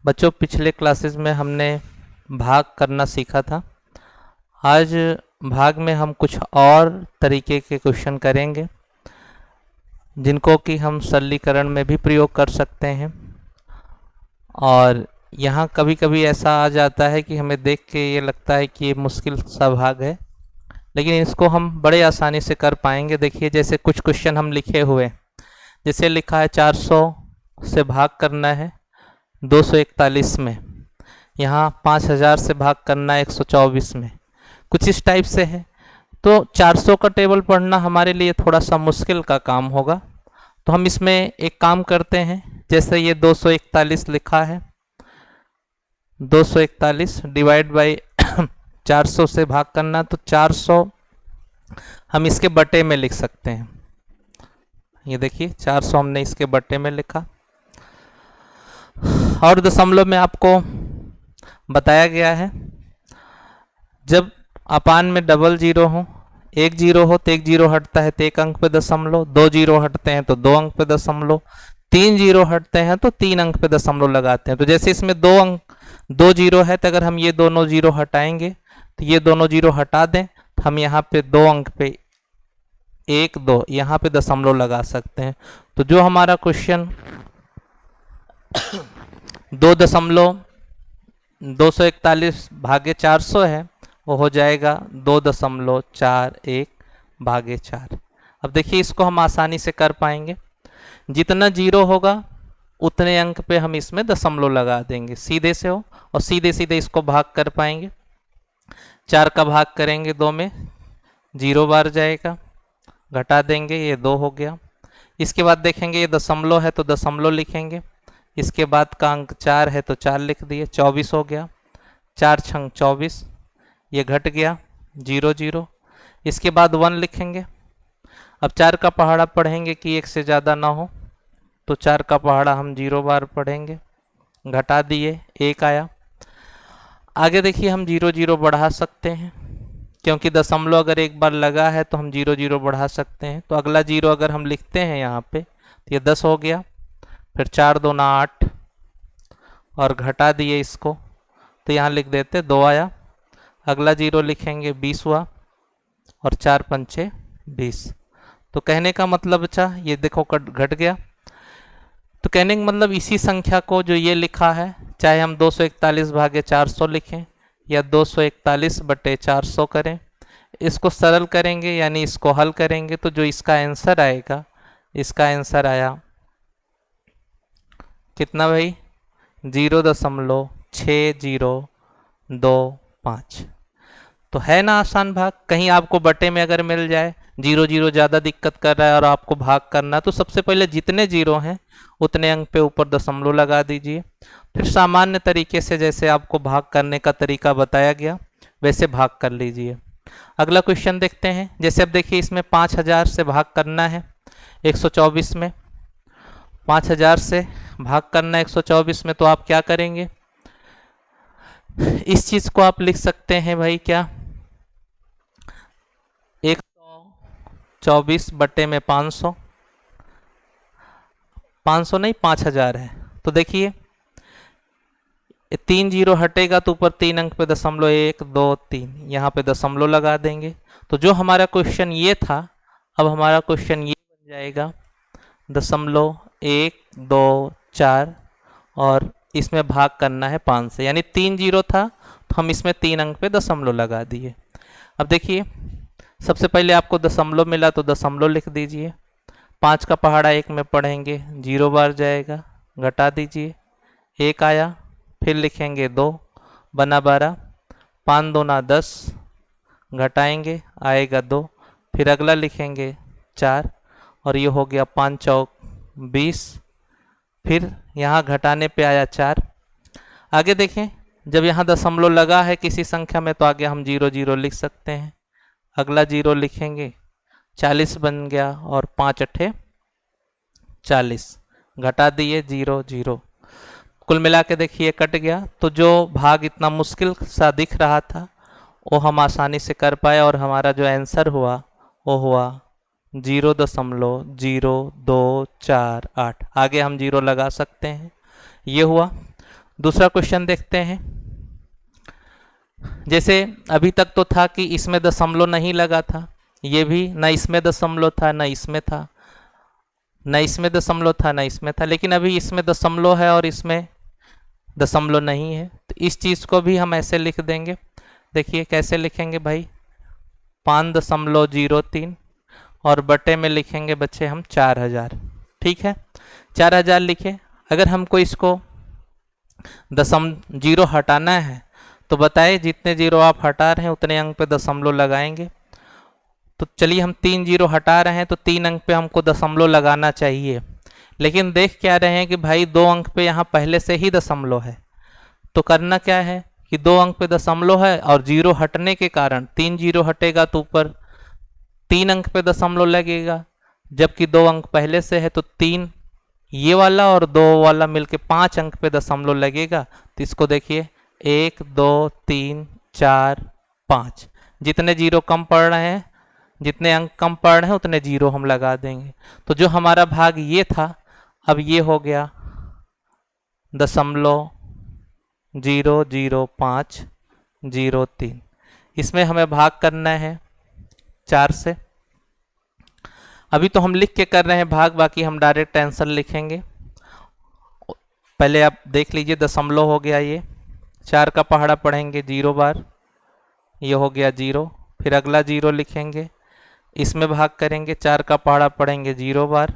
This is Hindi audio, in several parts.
बच्चों, पिछले क्लासेस में हमने भाग करना सीखा था। आज भाग में हम कुछ और तरीके के क्वेश्चन करेंगे जिनको कि हम सरलीकरण में भी प्रयोग कर सकते हैं। और यहाँ कभी कभी ऐसा आ जाता है कि हमें देख के ये लगता है कि ये मुश्किल सा भाग है, लेकिन इसको हम बड़े आसानी से कर पाएंगे। देखिए, जैसे कुछ क्वेश्चन हम लिखे हुए, जैसे लिखा है 400 से भाग करना है 241 में, यहाँ 5000 से भाग करना है 124 में, कुछ इस टाइप से है। तो 400 का टेबल पढ़ना हमारे लिए थोड़ा सा मुश्किल का काम होगा, तो हम इसमें एक काम करते हैं। जैसे ये 241 लिखा है, 241 डिवाइड बाई 400 से भाग करना, तो 400 हम इसके बटे में लिख सकते हैं। ये देखिए 400 हमने इसके बटे में लिखा, और दशमलव में आपको बताया गया है जब अपान में डबल जीरो हो, एक जीरो हो तो एक जीरो हटता है तो एक अंक पे दशमलव, दो जीरो हटते हैं तो दो अंक पे दशमलव, तीन जीरो हटते हैं तो तीन अंक पे दशमलव लगाते हैं। तो जैसे इसमें दो जीरो है, तो अगर हम ये दोनों जीरो हटाएंगे तो ये दोनों जीरो हटा दें तो हम यहाँ पे दो अंक पे एक दो यहाँ पे दशमलव लगा सकते हैं। तो जो हमारा क्वेश्चन 2.241 भागे 400 है, वो हो जाएगा 2.41 भागे 4। अब देखिए, इसको हम आसानी से कर पाएंगे। जितना जीरो होगा उतने अंक पे हम इसमें दशमलव लगा देंगे, सीधे से हो, और सीधे सीधे इसको भाग कर पाएंगे। 4 का भाग करेंगे 2 में, 0 बार जाएगा, घटा देंगे, ये 2 हो गया। इसके बाद देखेंगे ये दशमलव है तो दशमलव लिखेंगे, इसके बाद का अंक 4 है तो 4 लिख दिए, 24 हो गया। 4 छंग 24, ये घट गया, 0 0। इसके बाद 1 लिखेंगे। अब 4 का पहाड़ा पढ़ेंगे कि 1 से ज़्यादा ना हो, तो 4 का पहाड़ा हम 0 बार पढ़ेंगे, घटा दिए, 1 आया। आगे देखिए, हम 0 0 बढ़ा सकते हैं, क्योंकि दशमलव अगर एक बार लगा है तो हम 0 0 बढ़ा सकते हैं। तो अगला 0 अगर हम लिखते हैं यहाँ पे तो ये 10 हो गया, फिर 4 2 ना 8, और घटा दिए इसको, तो यहाँ लिख देते 2 आया। अगला 0 लिखेंगे 20 हुआ, और 4 पंचे 20। तो कहने का मतलब, अच्छा ये देखो घट गया। तो कहने का मतलब इसी संख्या को जो ये लिखा है, चाहे हम 241 भागे 400 लिखें या 241 बटे 400 करें, इसको सरल करेंगे यानी इसको हल करेंगे, तो जो इसका आंसर आएगा, इसका आंसर आया कितना भाई, 0.6025। तो है ना आसान भाग। कहीं आपको बटे में अगर मिल जाए, 0 0 ज़्यादा दिक्कत कर रहा है और आपको भाग करना, तो सबसे पहले जितने जीरो हैं उतने अंक पे ऊपर दशमलव लगा दीजिए। फिर सामान्य तरीके से जैसे आपको भाग करने का तरीका बताया गया वैसे भाग कर लीजिए। अगला क्वेश्चन देखते हैं। जैसे अब देखिए, इसमें 5000 से भाग करना है 124 में, 5000 से भाग करना है 124 में, तो आप क्या करेंगे, इस चीज को आप लिख सकते हैं भाई, क्या 124 बटे में 500, 500 नहीं 5000 है। तो देखिए, 3 जीरो हटेगा तो ऊपर 3 अंक पे दशमलव, 1 2 3, यहाँ पे दशमलव लगा देंगे। तो जो हमारा क्वेश्चन ये था, अब हमारा क्वेश्चन ये बन जाएगा 0.124, और इसमें भाग करना है 5 से, यानी 3 जीरो था तो हम इसमें 3 अंक पे दशमलव लगा दिए। अब देखिए, सबसे पहले आपको दशमलव मिला तो दशमलव लिख दीजिए, 5 का पहाड़ा 1 में पढ़ेंगे, 0 बार जाएगा, घटा दीजिए, 1 आया। फिर लिखेंगे 2 बना 12, 5 2 ना 10, घटाएंगे आएगा 2। फिर अगला लिखेंगे 4, और ये हो गया 5 चौक 20। फिर यहाँ घटाने पे आया 4। आगे देखें, जब यहाँ दशमलव लगा है किसी संख्या में तो आगे हम 0 0 लिख सकते हैं। अगला 0 लिखेंगे, 40 बन गया, और 5 अट्ठे 40, घटा दिए 0 0। कुल मिला के देखिए कट गया। तो जो भाग इतना मुश्किल सा दिख रहा था वो हम आसानी से कर पाए, और हमारा जो आंसर हुआ वो हुआ 0.0248। आगे हम 0 लगा सकते हैं, ये हुआ। दूसरा क्वेश्चन देखते हैं। जैसे अभी तक तो था कि इसमें दशमलव नहीं लगा था, ये भी न इसमें दशमलव था न इसमें था, न इसमें दशमलव था न इसमें था, लेकिन अभी इसमें दशमलव है और इसमें दशमलव नहीं है। तो इस चीज़ को भी हम ऐसे लिख देंगे। देखिए कैसे लिखेंगे भाई, 5.03 और बटे में लिखेंगे बच्चे हम 4000। ठीक है, 4000 लिखे। अगर हमको इसको जीरो हटाना है तो बताए जितने जीरो आप हटा रहे हैं उतने अंक पे दशमलव लगाएंगे। तो चलिए हम 3 जीरो हटा रहे हैं तो 3 अंक पे हमको दशमलव लगाना चाहिए, लेकिन देख क्या रहे हैं कि भाई 2 अंक पे यहाँ पहले से ही दशमलव है। तो करना क्या है कि 2 अंक पे दशमलव है और जीरो हटने के कारण 3 जीरो हटेगा तो ऊपर 3 अंक पे दशमलव लगेगा, जबकि 2 अंक पहले से है तो 3 ये वाला और 2 वाला मिलके 5 अंक पे दशमलव लगेगा। तो इसको देखिए 1 2 3 4 5, जितने जीरो कम पड़ रहे हैं, जितने अंक कम पड़ रहे हैं उतने जीरो हम लगा देंगे। तो जो हमारा भाग ये था अब ये हो गया 0.00503। इसमें हमें भाग करना है 4 से। अभी तो हम लिख के कर रहे हैं भाग, बाकी हम डायरेक्ट आंसर लिखेंगे। पहले आप देख लीजिए दशमलव हो गया, ये 4 का पहाड़ा पढ़ेंगे 0 बार, ये हो गया 0। फिर अगला 0 लिखेंगे, इसमें भाग करेंगे, 4 का पहाड़ा पढ़ेंगे 0 बार,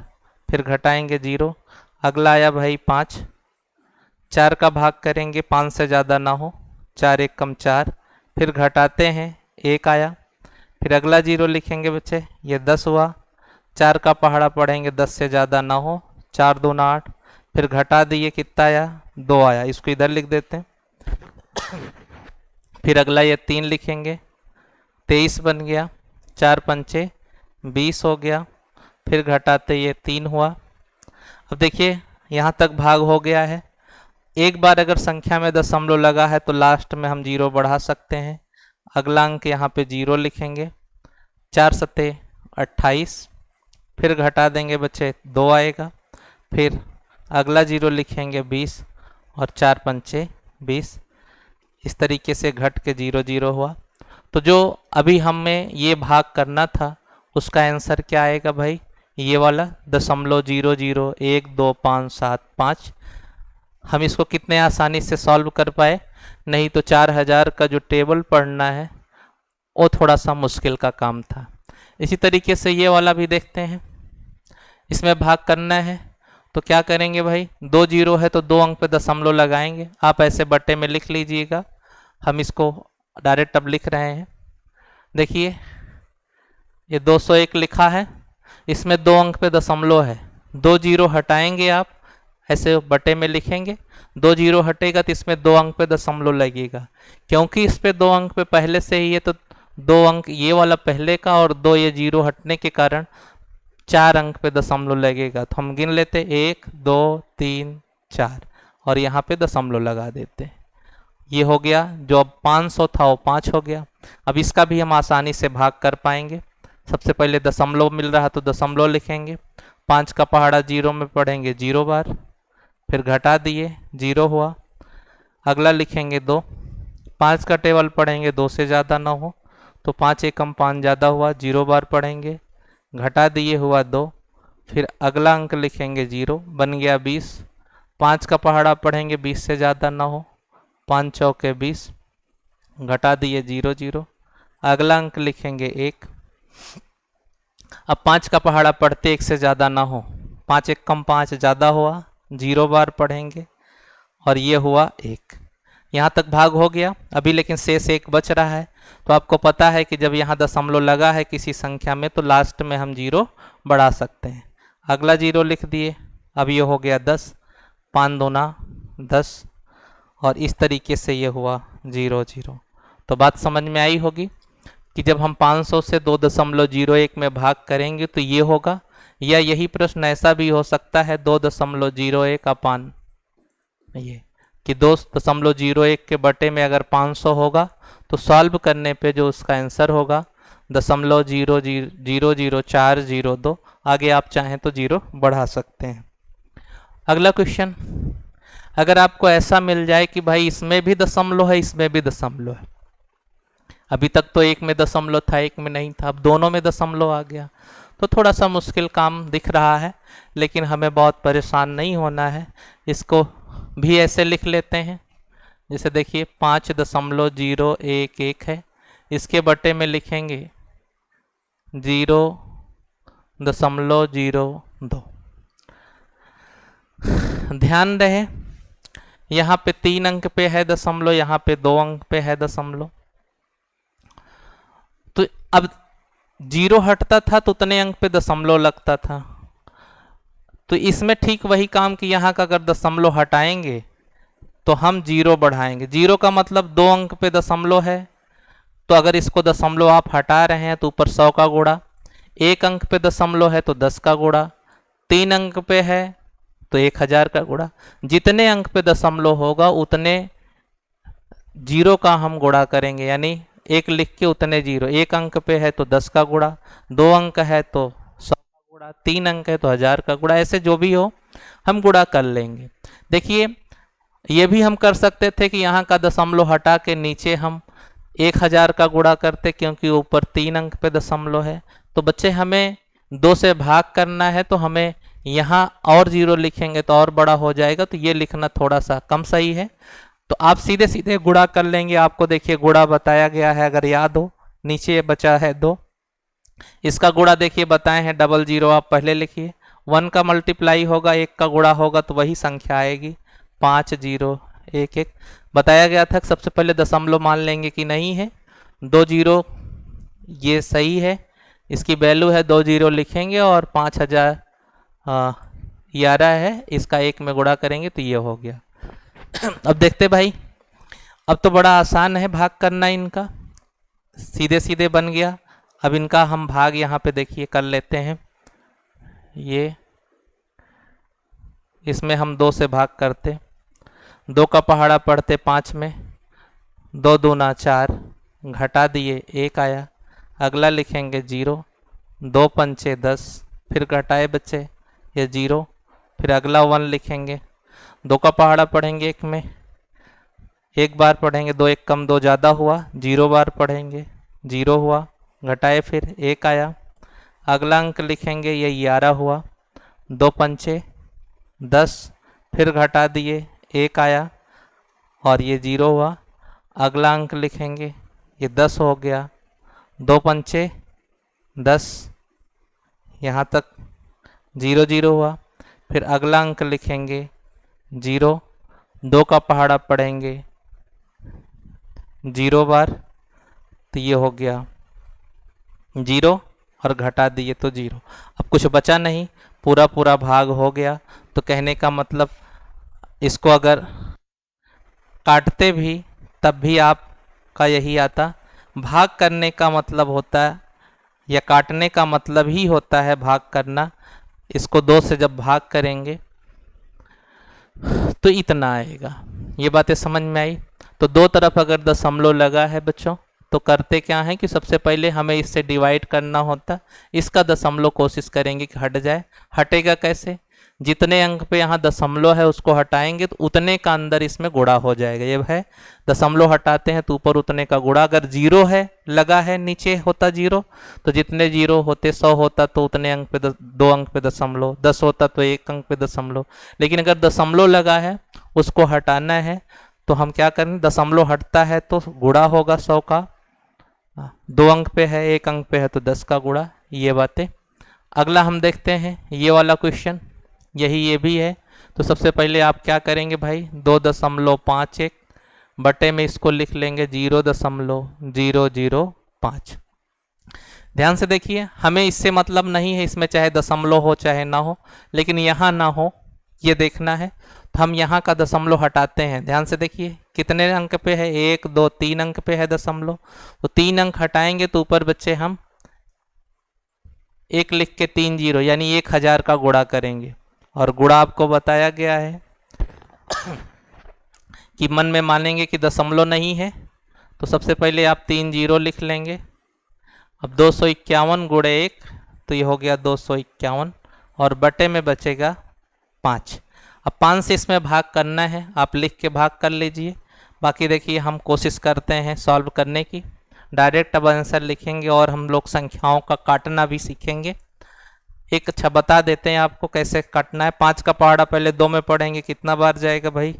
फिर घटाएंगे 0। अगला आया भाई 5, 4 का भाग करेंगे, 5 से ज़्यादा ना हो, 4 1 कम 4, फिर घटाते हैं 1 आया। फिर अगला 0 लिखेंगे बच्चे, ये 10 हुआ, 4 का पहाड़ा पढ़ेंगे 10 से ज़्यादा ना हो, 4 2 8, फिर घटा दिए कितना आया 2 आया, इसको इधर लिख देते हैं। फिर अगला ये 3 लिखेंगे, 23 बन गया, 4 पंचे 20 हो गया, फिर घटाते ये 3 हुआ। अब देखिए यहाँ तक भाग हो गया है। एक बार अगर संख्या में दशमलव लगा है तो लास्ट में हम 0 बढ़ा सकते हैं। अगला अंक यहाँ पे 0 लिखेंगे, 4 सत्ते 28, फिर घटा देंगे बच्चे 2 आएगा। फिर अगला 0 लिखेंगे 20 और 4 पंचे 20, इस तरीके से घट के 0 0 हुआ। तो जो अभी हमें ये भाग करना था उसका आंसर क्या आएगा भाई, ये वाला 0.001255। हम इसको कितने आसानी से सॉल्व कर पाए, नहीं तो 4000 का जो टेबल पढ़ना है वो थोड़ा सा मुश्किल का काम था। इसी तरीके से ये वाला भी देखते हैं, इसमें भाग करना है तो क्या करेंगे भाई, 2 जीरो है तो 2 अंक पे दशमलव लगाएंगे। आप ऐसे बट्टे में लिख लीजिएगा, हम इसको डायरेक्ट अब लिख रहे हैं। देखिए ये 201 लिखा है, इसमें 2 अंक पे दशमलव है, 2 जीरो हटाएंगे आप ऐसे बटे में लिखेंगे, 2 जीरो हटेगा तो इसमें 2 अंक पे दशमलव लगेगा। क्योंकि इस पे 2 अंक पे पहले से ही है तो 2 अंक ये वाला पहले का और 2 ये जीरो हटने के कारण 4 अंक पे दशमलव लगेगा। तो हम गिन लेते 1 2 3 4 और यहाँ पे दशमलव लगा देते। ये हो गया, जो अब 500 था वो 5 हो गया। अब इसका भी हम आसानी से भाग कर पाएंगे। सबसे पहले दशमलव मिल रहा तो दशमलव लिखेंगे, 5 का पहाड़ा 0 में पढ़ेंगे 0 बार, फिर घटा दिए 0 हुआ। अगला लिखेंगे 2, 5 का टेबल पढ़ेंगे 2 से ज़्यादा ना हो, तो 5 1 कम 5 ज़्यादा हुआ, 0 बार पढ़ेंगे, घटा दिए हुआ 2। फिर अगला अंक लिखेंगे 0, बन गया 20, 5 का पहाड़ा पढ़ेंगे 20 से ज़्यादा ना हो, 5 चौके 20, घटा दिए 0 0। अगला अंक लिखेंगे 1। अब 5 का पहाड़ा पढ़ते 1 से ज़्यादा ना हो, 5 1 कम 5 ज़्यादा हुआ, 0 बार पढ़ेंगे और ये हुआ 1। यहाँ तक भाग हो गया। अभी लेकिन शेष 1 बच रहा है। तो आपको पता है कि जब यहाँ दशमलव लगा है किसी संख्या में तो लास्ट में हम 0 बढ़ा सकते हैं। अगला 0 लिख दिए, अब ये हो गया 10, 5 दूना 10 और इस तरीके से ये हुआ 0 0। तो बात समझ में आई होगी कि जब हम 500 से 2.01 में भाग करेंगे तो ये होगा, या यही प्रश्न ऐसा भी हो सकता है 2.01 अपान ये कि 2.01 के बटे में अगर 500 होगा तो सॉल्व करने पे जो उसका आंसर होगा 0.0000402। आगे आप चाहें तो 0 बढ़ा सकते हैं। अगला क्वेश्चन, अगर आपको ऐसा मिल जाए कि भाई इसमें भी दशमलव है, इसमें भी दशमलव है, अभी तक तो एक में दशमलव था, एक में नहीं था, अब दोनों में दशमलव आ गया, तो थोड़ा सा मुश्किल काम दिख रहा है, लेकिन हमें बहुत परेशान नहीं होना है। इसको भी ऐसे लिख लेते हैं, जैसे देखिए 5.011 है, इसके बटे में लिखेंगे 0.02। ध्यान रहे यहाँ पे 3 अंक पे है दशमलव, यहाँ पे 2 अंक पे है दशमलव, तो अब 0 हटता था तो उतने अंक पे दशमलव लगता था। तो इसमें ठीक वही काम कि यहाँ का अगर दशमलव हटाएंगे तो हम 0 बढ़ाएंगे। 0 का मतलब 2 अंक पे दशमलव है, तो अगर इसको दशमलव आप हटा रहे हैं तो ऊपर 100 का गुणा, 1 अंक पे दशमलव है तो 10 का गुणा, 3 अंक पे है तो 1000 का गुणा। जितने अंक पे दशमलव होगा उतने 0 का हम गुणा करेंगे, यानी 1 लिख के उतने 0। 1 अंक पे है तो 10 का गुणा, 2 अंक है तो 100 का गुणा, 3 अंक है तो 1000 का गुणा, ऐसे जो भी हो हम गुणा कर लेंगे। देखिए ये भी हम कर सकते थे कि यहाँ का दशमलव हटा के नीचे हम 1000 का गुणा करते, क्योंकि ऊपर 3 अंक पे दशमलव है। तो बच्चे हमें 2 से भाग करना है, तो हमें यहाँ और 0 लिखेंगे तो और बड़ा हो जाएगा, तो ये लिखना थोड़ा सा कम सही है। तो आप सीधे सीधे गुणा कर लेंगे। आपको देखिए गुणा बताया गया है, अगर याद हो, नीचे बचा है 2, इसका गुणा देखिए बताए हैं 00, आप पहले लिखिए। 1 का मल्टीप्लाई होगा, 1 का गुणा होगा तो वही संख्या आएगी 5011। बताया गया था सबसे पहले दशमलव मान लेंगे कि नहीं है, 2 0 ये सही है, इसकी वैल्यू है 2 0 लिखेंगे और 5011 है, इसका 1 में गुणा करेंगे तो ये हो गया। अब देखते भाई, अब तो बड़ा आसान है भाग करना, इनका सीधे सीधे बन गया। अब इनका हम भाग यहाँ पे देखिए कर लेते हैं। ये इसमें हम 2 से भाग करते, 2 का पहाड़ा पढ़ते 5 में, 2 दूना 4, घटा दिए 1 आया, अगला लिखेंगे 0, 2 पंचे 10, फिर घटाए बच्चे ये 0, फिर अगला 1 लिखेंगे, 2 का पहाड़ा पढ़ेंगे 1 में, 1 बार पढ़ेंगे, 2 1 कम 2 ज़्यादा हुआ, 0 बार पढ़ेंगे 0 हुआ, घटाए फिर 1 आया, अगला अंक लिखेंगे ये 11 हुआ, 2 पंचे 10, फिर घटा दिए 1 आया और ये 0 हुआ, अगला अंक लिखेंगे ये 10 हो गया, 2 पंचे 10, यहाँ तक 0 0 हुआ, फिर अगला अंक लिखेंगे 0, 2 का पहाड़ा पढ़ेंगे 0 बार, तो ये हो गया 0 और घटा दिए तो 0। अब कुछ बचा नहीं, पूरा पूरा भाग हो गया। तो कहने का मतलब इसको अगर काटते भी तब भी आपका यही आता। भाग करने का मतलब होता है, या काटने का मतलब ही होता है भाग करना। इसको 2 से जब भाग करेंगे तो इतना आएगा। ये बातें समझ में आई? तो 2 तरफ अगर दशमलव लगा है बच्चों, तो करते क्या है कि सबसे पहले हमें इससे डिवाइड करना होता, इसका दशमलव कोशिश करेंगे कि हट जाए। हटेगा कैसे? जितने अंक पे यहाँ दशमलव है उसको हटाएंगे तो उतने का अंदर इसमें गुणा हो जाएगा। ये है दशमलव हटाते हैं तो ऊपर उतने का गुणा। अगर 0 है लगा है, नीचे होता 0, तो जितने 0 होते 100 होता तो उतने अंक पे 2 अंक पे दशमलव, 10 होता तो 1 अंक पे दशमलव। लेकिन अगर दशमलव लगा है उसको हटाना है तो हम क्या करें, दशमलव हटता है तो गुणा होगा 100 का, 2 अंक पे है 1 अंक पे है तो 10 का गुणा। ये बातें। अगला हम देखते हैं ये वाला क्वेश्चन, यही ये भी है। तो सबसे पहले आप क्या करेंगे भाई, 2.51 बटे में इसको लिख लेंगे 0.005। ध्यान से देखिए, हमें इससे मतलब नहीं है इसमें चाहे दशमलव हो चाहे ना हो, लेकिन यहाँ ना हो ये देखना है। तो हम यहाँ का दशमलव हटाते हैं। ध्यान से देखिए कितने अंक पे है, 1 2 3 अंक पे है दशमलव, तो 3 अंक हटाएंगे तो ऊपर बच्चे हम 1 लिख के 3 0 यानी 1000 का गुणा करेंगे। और गुणा आपको बताया गया है कि मन में मानेंगे कि दशमलव नहीं है, तो सबसे पहले आप 3 0 लिख लेंगे। अब 251 गुणे 1 तो ये हो गया 251 और बटे में बचेगा 5। अब 5 से इसमें भाग करना है, आप लिख के भाग कर लीजिए। बाकी देखिए हम कोशिश करते हैं सॉल्व करने की। डायरेक्ट अब आंसर लिखेंगे और हम लोग संख्याओं का काटना भी सीखेंगे। एक अच्छा बता देते हैं आपको कैसे काटना है। 5 का पहाड़ा पहले 2 में पढ़ेंगे, कितना बार जाएगा भाई?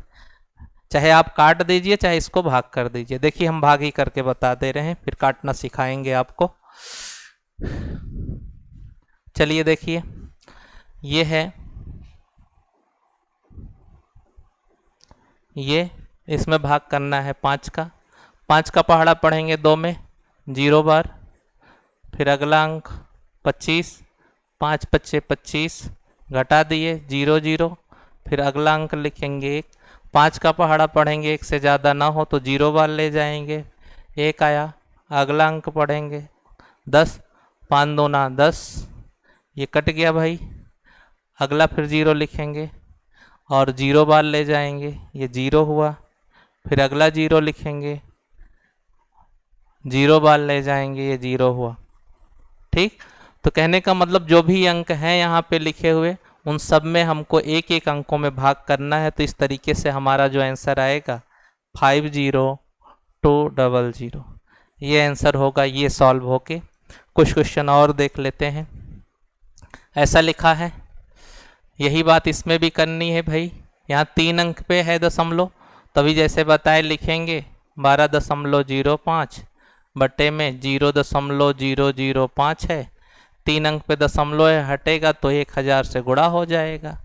चाहे आप काट दीजिए चाहे इसको भाग कर दीजिए। देखिए हम भाग ही करके बता दे रहे हैं, फिर काटना सिखाएंगे आपको। चलिए देखिए ये है, ये इसमें भाग करना है 5 का। 5 का पहाड़ा पढ़ेंगे 2 में 0 बार, फिर अगला अंक 25, 5 पच्चे 25, घटा दिए 0 0, फिर अगला अंक लिखेंगे 1। 5 का पहाड़ा पढ़ेंगे 1 से ज़्यादा ना हो तो 0 बार ले जाएंगे, 1 आया। अगला अंक पढ़ेंगे 10, 5 दूना 10, ये कट गया भाई। अगला फिर 0 लिखेंगे और 0 बार ले जाएंगे, ये 0 हुआ। फिर अगला 0 लिखेंगे, 0 बार ले जाएंगे, ये 0 हुआ। ठीक, तो कहने का मतलब जो भी अंक हैं यहाँ पे लिखे हुए उन सब में हमको एक एक अंकों में भाग करना है। तो इस तरीके से हमारा जो आंसर आएगा 50200, ये आंसर होगा। ये सॉल्व होके कुछ क्वेश्चन और देख लेते हैं। ऐसा लिखा है, यही बात इसमें भी करनी है भाई। यहाँ 3 अंक पे है दशमलव, तभी जैसे बताए लिखेंगे 12.05 बटे में 0.005 है। 3 अंक पे दशमलव है, हटेगा तो 1000 से गुणा हो जाएगा।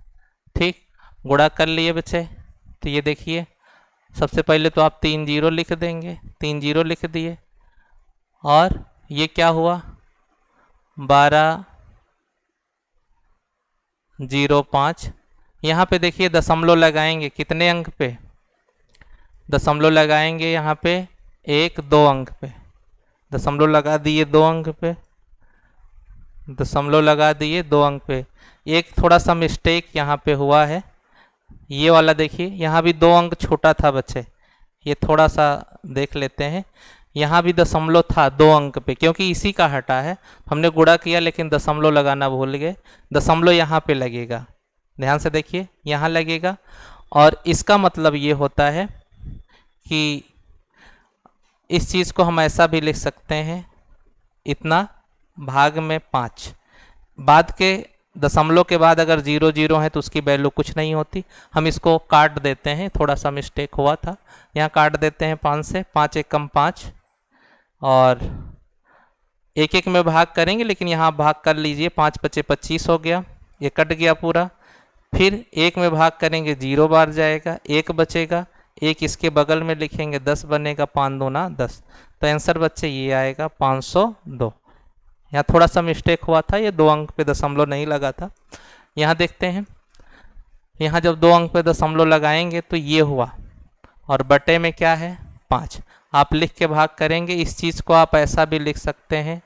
ठीक, गुणा कर लिए बच्चे। तो ये देखिए सबसे पहले तो आप 3 0 लिख देंगे, 3 0 लिख दिए और ये क्या हुआ 12.05। यहाँ पे देखिए दशमलव लगाएंगे कितने अंक पे? दशमलव लगाएंगे यहाँ पे 1 2 अंक पे, दशमलव लगा दिए 2 अंक पे, दशमलव लगा दिए 2 अंक पे। एक थोड़ा सा मिस्टेक यहाँ पे हुआ है, ये वाला देखिए यहाँ भी 2 अंक छोटा था बच्चे, ये थोड़ा सा देख लेते हैं। यहाँ भी दशमलव था 2 अंक पे, क्योंकि इसी का हटा है, हमने गुणा किया लेकिन दशमलव लगाना भूल गए। दशमलव यहाँ पे लगेगा, ध्यान से देखिए यहाँ लगेगा। और इसका मतलब ये होता है कि इस चीज़ को हम ऐसा भी लिख सकते हैं, इतना भाग में 5। बाद के दशमलव के बाद अगर 0 0 है तो उसकी वैल्यू कुछ नहीं होती। हम इसको काट देते हैं, थोड़ा सा मिस्टेक हुआ था, यहाँ काट देते हैं 5 से। 5 1 कम 5 और 1 1 में भाग करेंगे, लेकिन यहाँ भाग कर लीजिए। 5 पच्चे 25 हो गया, ये कट गया पूरा। फिर 1 में भाग करेंगे 0 बार जाएगा, 1 बचेगा, 1 इसके बगल में लिखेंगे 10 बनेगा, 5 दूना 10। तो आंसर बच्चे ये आएगा 502। यहाँ थोड़ा सा मिस्टेक हुआ था, ये 2 अंक पे दशमलव नहीं लगा था। यहाँ देखते हैं, यहाँ जब 2 अंक पे दशमलव लगाएंगे तो ये हुआ और बटे में क्या है 5। आप लिख के भाग करेंगे। इस चीज़ को आप ऐसा भी लिख सकते हैं,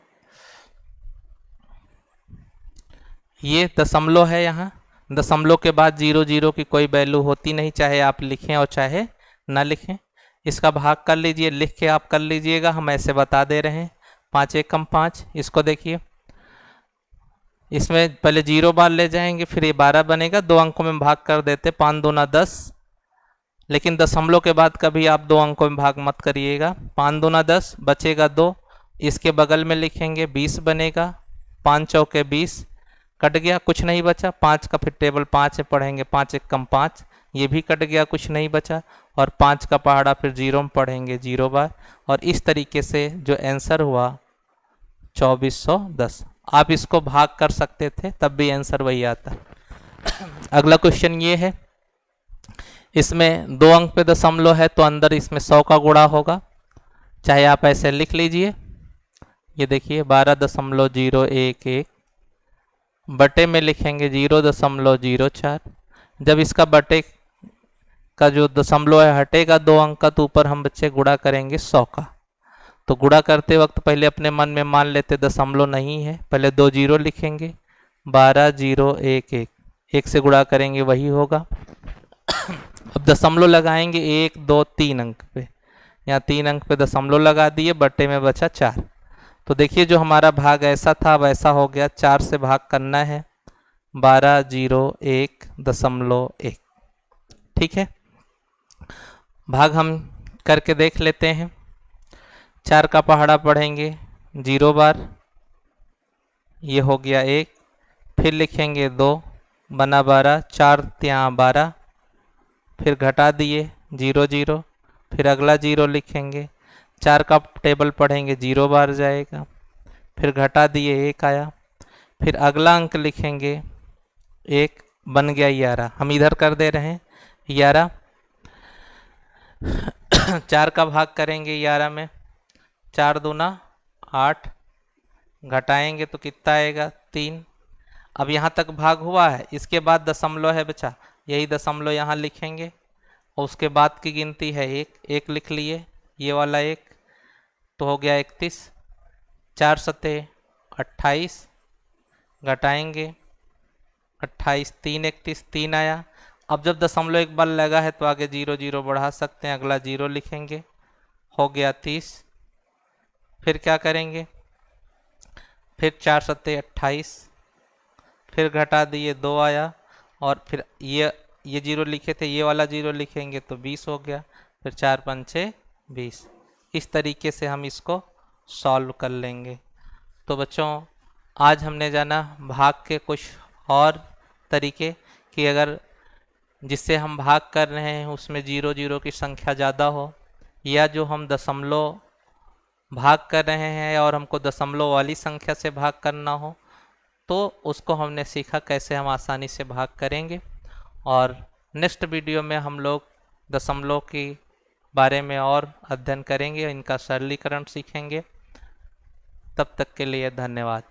ये दशमलव है, यहाँ दशमलव के बाद 0 0 की कोई वैल्यू होती नहीं, चाहे आप लिखें और चाहे ना लिखें। इसका भाग कर लीजिए, लिख के आप कर लीजिएगा, हम ऐसे बता दे रहे हैं। 5 1 कम 5, इसको देखिए, इसमें पहले 0 बार ले जाएंगे, फिर ये 12 बनेगा। 2 अंकों में भाग कर देते, 5 दूना 10, लेकिन दशमलव के बाद कभी आप 2 अंकों में भाग मत करिएगा। 5 दूना 10, बचेगा 2, इसके बगल में लिखेंगे 20 बनेगा। 5 चौके 20, कट गया, कुछ नहीं बचा। 5 का फिर टेबल 5 में पढ़ेंगे, 5 1 कम 5, ये भी कट गया, कुछ नहीं बचा। और 5 का पहाड़ा फिर 0 में पढ़ेंगे 0 बार। और इस तरीके से जो आंसर हुआ 2410। आप इसको भाग कर सकते थे तब भी आंसर वही आता। अगला क्वेश्चन ये है, इसमें 2 अंक पे दशमलव है तो अंदर इसमें 100 का गुणा होगा, चाहे आप ऐसे लिख लीजिए। ये देखिए 12.011 बटे में लिखेंगे 0.04। जब इसका बटे का जो दशमलव है हटेगा 2 अंक का, तो ऊपर हम बच्चे गुणा करेंगे 100 का। तो गुणा करते वक्त पहले अपने मन में मान लेते दशमलव नहीं है, पहले 2 0 लिखेंगे, 12.011, 1 से गुणा करेंगे वही होगा। अब दशमलव लगाएंगे 1 2 3 अंक पे, यहाँ 3 अंक पे दशमलव लगा दिए, बटे में बचा 4। तो देखिए जो हमारा भाग ऐसा था वैसा हो गया, 4 से भाग करना है, 12.001.1। ठीक है, भाग हम करके देख लेते हैं। 4 का पहाड़ा पढ़ेंगे 0 बार, ये हो गया 1, फिर लिखेंगे 2 बना 12, 4 ત્યાં 12, फिर घटा दिए 0 0, फिर अगला 0 लिखेंगे, 4 का टेबल पढ़ेंगे 0 बार जाएगा, फिर घटा दिए 1 आया, फिर अगला अंक लिखेंगे 1, बन गया 11। हम इधर कर दे रहे हैं 11। 4 का भाग करेंगे 11 में, 4 दूना 8, घटाएंगे तो कितना आएगा 3। अब यहाँ तक भाग हुआ है, इसके बाद दशमलव है बचा, यही दशमलव यहाँ लिखेंगे और उसके बाद की गिनती है 1, 1 लिख लिए, ये वाला 1 तो हो गया 31, 4 सते 28, घटाएंगे 28, 3 31, 3 आया। अब जब दशमलव एक बार लगा है तो आगे 0 0 बढ़ा सकते हैं, अगला 0 लिखेंगे, हो गया 30। फिर क्या करेंगे, फिर 4 सते 28, फिर घटा दिए 2 आया, और फिर ये 0 लिखे थे, ये वाला 0 लिखेंगे तो 20 हो गया, फिर 4 पंचे 20। इस तरीके से हम इसको सॉल्व कर लेंगे। तो बच्चों आज हमने जाना भाग के कुछ और तरीके कि अगर जिससे हम भाग कर रहे हैं उसमें 0 0 की संख्या ज़्यादा हो, या जो हम दशमलव भाग कर रहे हैं और हमको दशमलव वाली संख्या से भाग करना हो, तो उसको हमने सीखा कैसे हम आसानी से भाग करेंगे। और नेक्स्ट वीडियो में हम लोग दशमलव के बारे में और अध्ययन करेंगे, इनका सरलीकरण सीखेंगे। तब तक के लिए धन्यवाद।